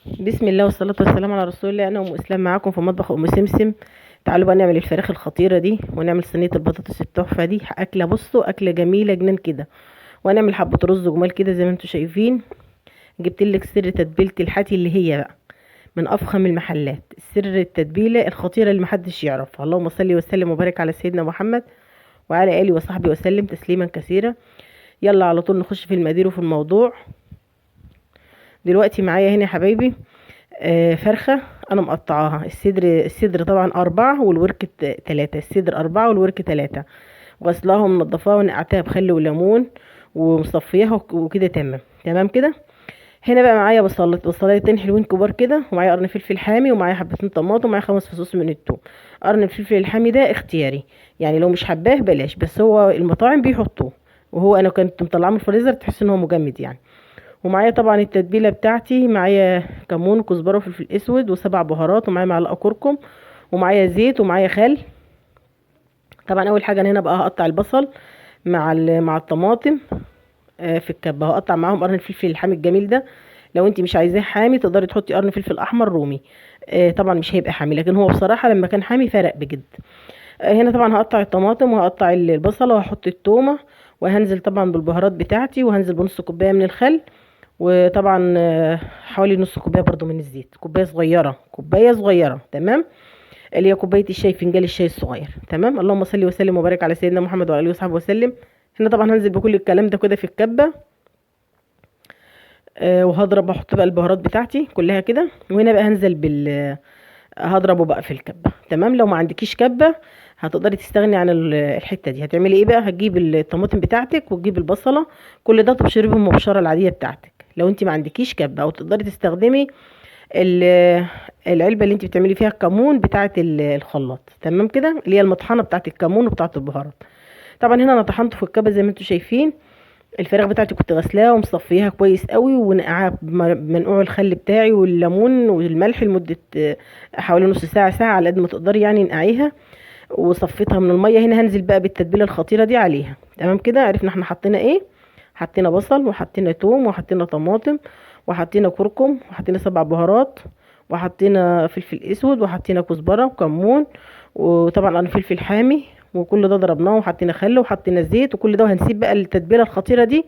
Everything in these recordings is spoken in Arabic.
بسم الله والصلاة والسلام على رسول الله. أنا أم إسلام معاكم في مطبخ أم سمسم. تعالوا بقى نعمل الفراخ الخطيرة دي، ونعمل صينية البطاطس التحفة دي. أكلة، بصوا، أكلة جميلة جنان كده. وهنعمل حبة رز جمال كده زي ما انتوا شايفين. جبت لك سر تتبيلة الحاتي اللي هي بقى من أفخم المحلات. سر التتبيلة الخطيرة اللي محدش يعرفها. اللهم صل وسلم وبارك على سيدنا محمد وعلى آله وصحبه وسلم تسليما كثيرا. يلا على طول نخش في المقادير وفي الموضوع. دلوقتي معايا هنا يا حبايبي فرخة. أنا مقطعاها. الصدر طبعا 4 والورك 3. الصدر 4 والورك 3. غسلاها ومنضفاها ونقعتها بخل وليمون ومصفياها وكده تمام تمام كده. هنا بقى معايا بصلتين حلوين كبار كده، ومعايا قرن فلفل حامي، ومعايا حبتين طماطم، ومعايا 5 فصوص من الثوم. قرن الفلفل الحامي ده اختياري، يعني لو مش حباه بلاش، بس هو المطاعم بيحطوه، وهو انا كنت مطلعاه من الفريزر تحس ان هو مجمد يعني. ومعايا طبعا التتبيله بتاعتي، معايا كمون وكزبره وفلفل اسود وسبع بهارات، ومعايا معلقه كركم، ومعايا زيت، ومعايا خل. طبعا اول حاجه أنا هنا بقى هقطع البصل مع الطماطم في الكبه. هقطع معاهم قرن الفلفل الحامي الجميل ده. لو انت مش عايزاه حامي تقدري تحطي قرن فلفل احمر رومي. طبعا مش هيبقى حامي، لكن هو بصراحه لما كان حامي فرق بجد. هنا طبعا هقطع الطماطم وهقطع البصله وهحط التومه، وهنزل طبعا بالبهارات بتاعتي، وهنزل بنص كوبايه من الخل، وطبعا حوالي نص كوبايه برضو من الزيت. كوبايه صغيره، كوبايه صغيره تمام، اللي هي كوبايه الشاي، فنجان الشاي الصغير تمام. اللهم صل وسلم وبارك على سيدنا محمد وعلى اله وصحبه وسلم. هنا طبعا هنزل بكل الكلام ده كده في الكبه. وهضرب، احط بقى البهارات بتاعتي كلها كده، وهنا بقى هنزل هضربه بقى في الكبه تمام. لو ما عندكيش كبه هتقدري تستغني عن الحته دي. هتعملي ايه بقى؟ هتجيب الطماطم بتاعتك وتجيب البصله، كل ده تبشري بهم المبشره العاديه بتاعتك. لو انت ما عندكيش كبه، او تقدري تستخدمي ال- العلبه اللي انت بتعملي فيها الكمون بتاعه الخلاط تمام كده، اللي هي المطحنه بتاعه الكمون وبتاعه البهارات. طبعا هنا انا طحنته في الكبه زي ما انتم شايفين. الفراخ بتاعتي كنت غسلاها ومصفياها كويس قوي، ونقعها بمنقوع الخل بتاعي والليمون والملح لمده حوالي نص ساعه، ساعه على قد ما تقدري يعني نقعيها. وصفيتها من الميه. هنا هنزل بقى بالتتبيله الخطيره دي عليها تمام كده. عرفنا احنا حطينا ايه؟ حطينا بصل، وحطينا توم، وحطينا طماطم، وحطينا كركم، وحطينا سبع بهارات، وحطينا فلفل اسود، وحطينا كزبره وكمون، وطبعا انا فلفل حامي. وكل ده ضربناه، وحطينا خل، وحطينا زيت، وكل ده. وهنسيب بقى التتبيله الخطيره دي،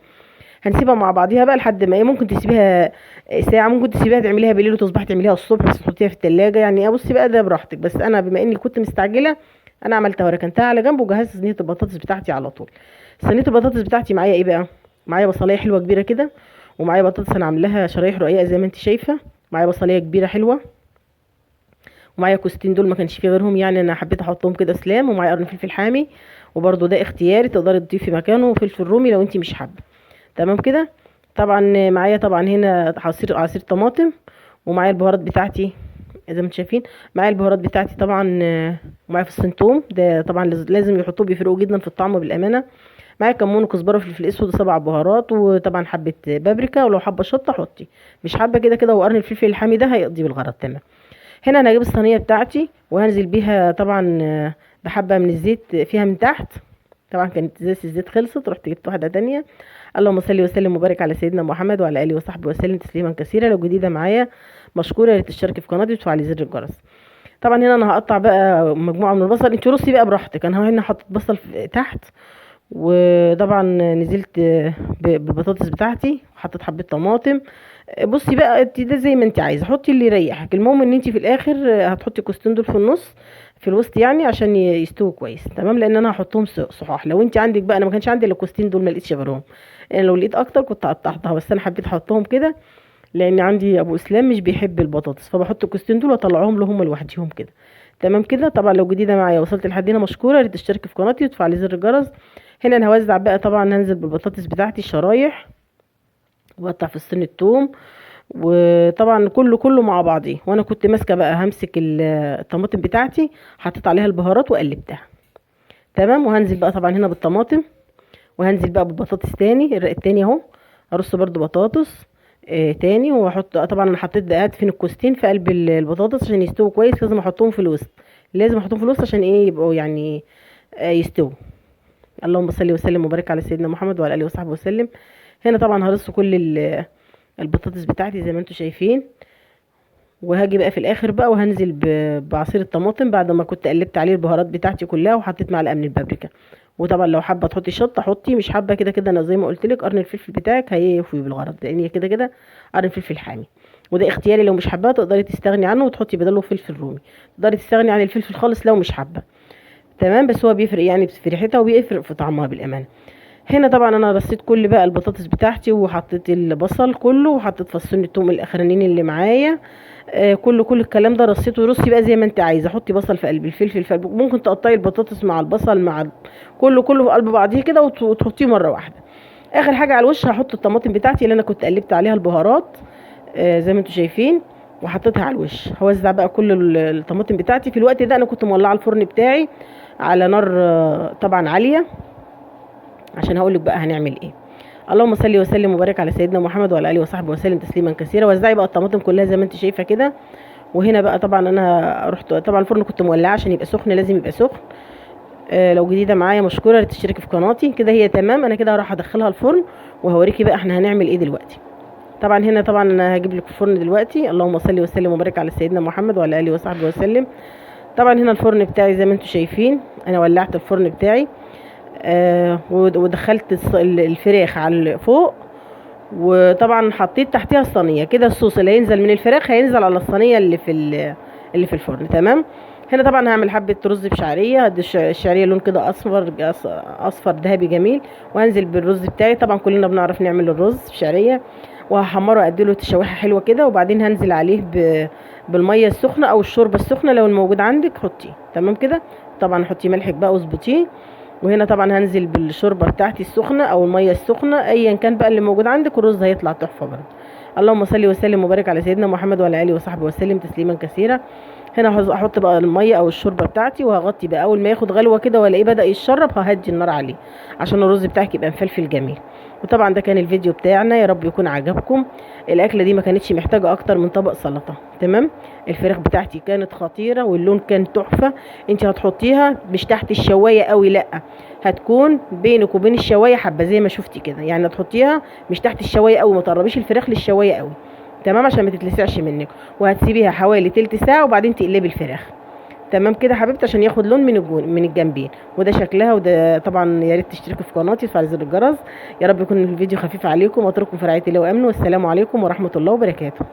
هنسيبها مع بعضيها بقى لحد ما ايه، ممكن تسيبيها ساعه، ممكن تسيبيها تعمليها بالليل وتصبحي تعمليها الصبح، بس تحطيها في التلاجة يعني. بصي بقى، ده براحتك، بس انا بما اني كنت مستعجله انا عملتها وركنتها على جنب، وجهزت صينيه البطاطس بتاعتي على طول. صينيه البطاطس بتاعتي معايا ايه بقى؟ معايا بصلايه حلوه كبيره كده، ومعايا بطاطس انا عاملاها شرايح رقيقه زي ما انت شايفه. معايا بصلايه كبيره حلوه، ومعايا كوستين دول ما كانش فيه غيرهم يعني، انا حبيت احطهم كده سلام. ومعايا قرن فلفل حامي، وبرده ده اختياري، تقدري تضيفي مكانه فلفل رومي لو انت مش حابه تمام كده. طبعا معايا طبعا هنا عصير طماطم، ومعايا البهارات بتاعتي زي ما انتم شايفين. معايا البهارات بتاعتي طبعا، ومعايا فص ثوم، ده طبعا لازم يحطوه، بيفرقوا جدا في الطعم بالامانه. معايا كمون وكزبره وفلفل اسود وسبع بهارات، وطبعا حبه بابريكا، ولو حابه شطه حطي، مش حابه كده كده. وقرن الفلفل الحامي ده هيقضي بالغرض تمام. هنا انا هجيب الصينيه بتاعتي وهنزل بيها طبعا بحبه من الزيت فيها من تحت. طبعا كانت ازازه الزيت خلصت، رحت جبت واحده تانية. اللهم صل وسلم وبارك على سيدنا محمد وعلى اله وصحبه وسلم تسليما كثيرا. لو جديده معايا مشكوره، يا ريت تشتركي في قناتي وتفعلي زر الجرس. طبعا هنا انا هقطع بقى مجموعه من البصل، انت رصي بقى براحتك. انا هنا حطيت بصل تحت، وطبعا نزلت بالبطاطس بتاعتي، وحطيت حبه طماطم. بصي بقى، انت ده زي ما انت عايزه، حطي اللي يريحك. المهم ان انت في الاخر هتحطي كوستين دول في النص، في الوسط يعني، عشان يستووا كويس تمام. لان انا هحطهم صحاح. لو انت عندك بقى، انا ما كانش عندي الا كوستين دول، ما لقيتش غيرهم. انا لو لقيت اكتر كنت قطعتها، بس انا حبيت احطهم كده لان عندي ابو اسلام مش بيحب البطاطس، فبحط الكوستين دول واطلعهم له هم لوحدهم كده تمام كده. طبعا لو جديده معايا وصلت لحد هنا مشكوره، يا ريت تشتركي في قناتي وتفعلي زر الجرس. هنا انا هوزع بقى، طبعا هنزل بالبطاطس بتاعتي الشرايح، واقطع في الصين التوم، وطبعا كله مع بعضيه. وانا كنت ماسكه بقى همسك الطماطم بتاعتي، حطيت عليها البهارات وقلبتها تمام. وهنزل بقى طبعا هنا بالطماطم، وهنزل بقى بالبطاطس تاني، الرق التاني اهو. ارص برضو بطاطس تاني، واحط طبعا انا حطيت دقات فين الكوستين في قلب البطاطس عشان يستووا كويس. لازم احطهم في الوسط، لازم احطهم في الوسط عشان ايه، يبقوا يعني يستووا. اللهم صل وسلم وبارك على سيدنا محمد وعلى اله وصحبه وسلم. هنا طبعا هرص كل البطاطس بتاعتي زي ما انتم شايفين. وهاجي بقى في الاخر بقى وهنزل بعصير الطماطم بعد ما كنت قلبت عليه البهارات بتاعتي كلها، وحطيت معلقه من البابريكا. وطبعا لو حابه تحطي شطه حطي، مش حابه كده كده انا زي ما قلت لك قرن الفلفل بتاعك هيفوي بالغرض، لان هي كده كده قرن فلفل حامي. وده اختياري، لو مش حاباه تقدري تستغني عنه وتحطي بداله فلفل رومي. تقدري تستغني عن الفلفل خالص لو مش حابه. تمام، بس هو بيفرق يعني في ريحتها وبيفرق في طعمها بالامانه. هنا طبعا انا رصيت كل بقى البطاطس بتاعتي، وحطيت البصل كله، وحطيت فصين الثوم الاخرانيين اللي معايا. كل الكلام ده رصيته. رصي بقى زي ما انت عايزه، حطي بصل في قلب الفلفل في قلب، ممكن تقطعي البطاطس مع البصل مع كله في قلب بعضيه كده وتحطيه مره واحده. اخر حاجه على الوش هحط الطماطم بتاعتي اللي انا كنت قلبت عليها البهارات زي ما انتم شايفين، وحطيتها على الوش. هوزع بقى كل الطماطم بتاعتي. في الوقت ده انا كنت مولعه الفرن بتاعي على نار طبعا عاليه، عشان هقولك بقى هنعمل ايه. اللهم صل وسلم وبارك على سيدنا محمد وعلى اله وصحبه وسلم تسليما كثيرا. وزعي بقى الطماطم كلها زي ما انت شايفه كده. وهنا بقى طبعا انا رحت طبعا الفرن كنت مولعاه عشان يبقى سخن، لازم يبقى سخن. لو جديده معايا مشكوره تشتركي في قناتي. كده هي تمام، انا كده هروح ادخلها الفرن وهوريكي بقى احنا هنعمل ايه دلوقتي. طبعا هنا طبعا انا هجيب لك الفرن دلوقتي. اللهم صل وسلم وبارك على سيدنا محمد وعلى اله وصحبه وسلم. طبعا هنا الفرن بتاعي زي ما انتم شايفين، انا ولعت الفرن بتاعي ودخلت الفراخ على فوق. وطبعا حطيت تحتيها الصينيه كده، الصوص اللي هينزل من الفراخ هينزل على الصينيه اللي في الفرن. تمام. هنا طبعا هعمل حبه رز بشعريه. الشعريه لون كده اصفر ذهبي جميل. وهنزل بالرز بتاعي. طبعا كلنا بنعرف نعمل الرز بشعريه. وهحمره اديله تشويحه حلوه كده، وبعدين هنزل عليه بالميه السخنه او الشوربه السخنه لو الموجود عندك حطيه. تمام كده. طبعا حطي ملحك بقى واظبطيه. وهنا طبعا هنزل بالشوربه بتاعتي السخنه او الميه السخنه ايا كان بقى اللي موجود عندك، والرز هيطلع تحفه برضه. اللهم صل وسلم وبارك على سيدنا محمد وعلى اله وصحبه وسلم تسليما كثيرا. هنا هحط بقى الميه او الشوربه بتاعتي وهغطي بقى. اول ما ياخد غلوه كده والاقيه بدا يتشرب ههدي النار عليه عشان الرز بتاعك يبقى مفلفل جميل. وطبعا ده كان الفيديو بتاعنا، يا رب يكون عجبكم. الاكله دي ما كانتش محتاجه اكتر من طبق سلطه. تمام. الفراخ بتاعتي كانت خطيره واللون كان تحفه. انت هتحطيها مش تحت الشوايه قوي، لا، هتكون بينك وبين الشوايه حبه زي ما شفتي كده. يعني هتحطيها مش تحت الشوايه قوي، ما تقربيش الفراخ للشوايه قوي. تمام، عشان ما تتلسعش منك. وهتسيبيها حوالي تلت ساعه وبعدين تقلبي الفراخ. تمام كده حبيبتي، عشان ياخد لون من الجنبين. وده شكلها. وده طبعا يا ريت تشتركوا في قناتي وتفعلوا زر الجرس. يا رب يكون الفيديو خفيف عليكم واترككم في رعايه الله وامنه. والسلام عليكم ورحمه الله وبركاته.